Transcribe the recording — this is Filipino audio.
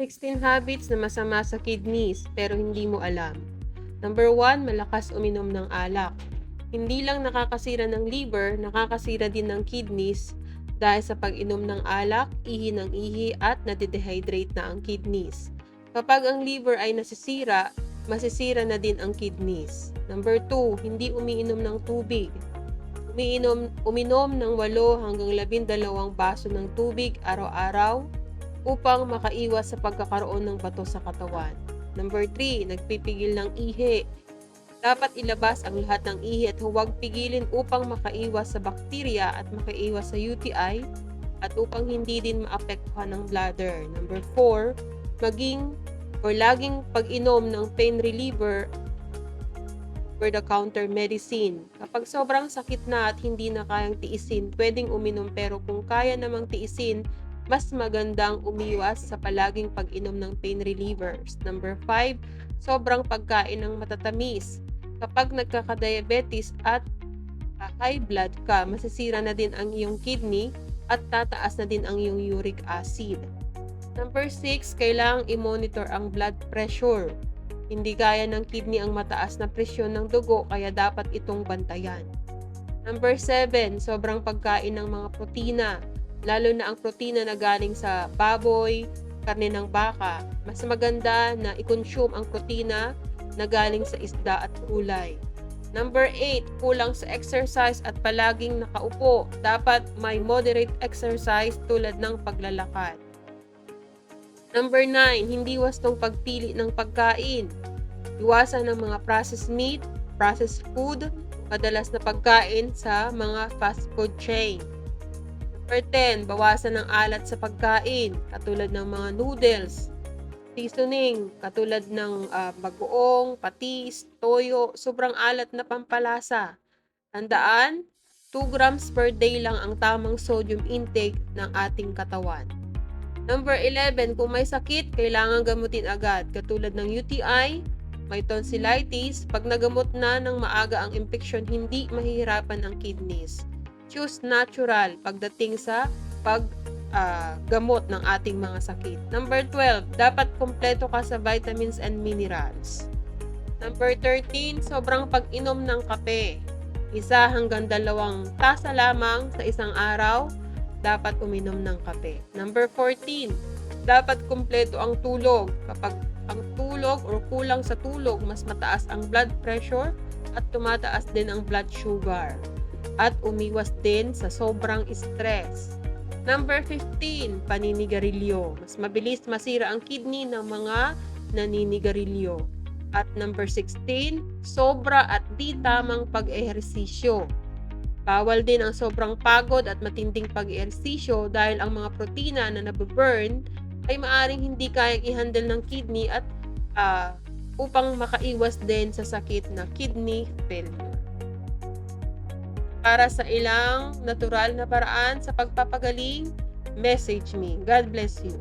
16 habits na masama sa kidneys pero hindi mo alam. Number 1, malakas uminom ng alak. Hindi lang nakakasira ng liver, nakakasira din ng kidneys dahil sa pag-inom ng alak, ihi ng ihi at nade-dehydrate na ang kidneys. Kapag ang liver ay nasisira, masisira na din ang kidneys. Number 2, hindi umiinom ng tubig. Uminom ng 8 hanggang 12 baso ng tubig araw-araw upang makaiwas sa pagkakaroon ng bato sa katawan. Number 3, nagpipigil ng ihi. Dapat ilabas ang lahat ng ihi at huwag pigilin upang makaiwas sa bakterya at makaiwas sa UTI at upang hindi din maapektuhan ng bladder. Number 4, laging pag-inom ng pain reliever over-the-counter medicine. Kapag sobrang sakit na at hindi na kayang tiisin, pwedeng uminom pero kung kaya namang tiisin, mas magandang umiwas sa palaging pag-inom ng pain relievers. Number 5, sobrang pagkain ng matatamis. Kapag nagkaka-diabetes at high blood ka, masisira na din ang iyong kidney at tataas na din ang iyong uric acid. Number 6, kailangang i-monitor ang blood pressure. Hindi kaya ng kidney ang mataas na presyon ng dugo kaya dapat itong bantayan. Number 7, sobrang pagkain ng mga protina. Lalo na ang protina na galing sa baboy, karne ng baka. Mas maganda na i-consume ang protina na galing sa isda at gulay. Number 8, kulang sa exercise at palaging nakaupo. Dapat may moderate exercise tulad ng paglalakad. Number 9, hindi wastong pagpili ng pagkain. Iwasan ng mga processed meat, processed food, madalas na pagkain sa mga fast food chain. Number 10, bawasan ng alat sa pagkain, katulad ng mga noodles, seasoning, katulad ng bagoong, patis, toyo, sobrang alat na pampalasa. Tandaan, 2 grams per day lang ang tamang sodium intake ng ating katawan. Number 11, kung may sakit, kailangan gamutin agad, katulad ng UTI, may tonsillitis. Pag nagamot na ng maaga ang infeksyon, hindi mahihirapan ang kidneys. Choose natural pagdating sa paggamot ng ating mga sakit. Number 12, dapat kumpleto ka sa vitamins and minerals. Number 13, sobrang pag-inom ng kape. 1 hanggang 2 tasa lamang sa isang araw, dapat uminom ng kape. Number 14, dapat kumpleto ang tulog. Kapag ang tulog o kulang sa tulog, mas mataas ang blood pressure at tumataas din ang blood sugar. At umiwas din sa sobrang stress. Number 15, paninigarilyo. Mas mabilis masira ang kidney ng mga naninigarilyo. At number 16, sobra at di tamang pag-ehersisyo. Bawal din ang sobrang pagod at matinding pag-ehersisyo dahil ang mga protina na nababurn ay maaring hindi kayang i-handle ng kidney at upang makaiwas din sa sakit na kidney failure. Para sa ilang natural na paraan sa pagpapagaling, message me. God bless you.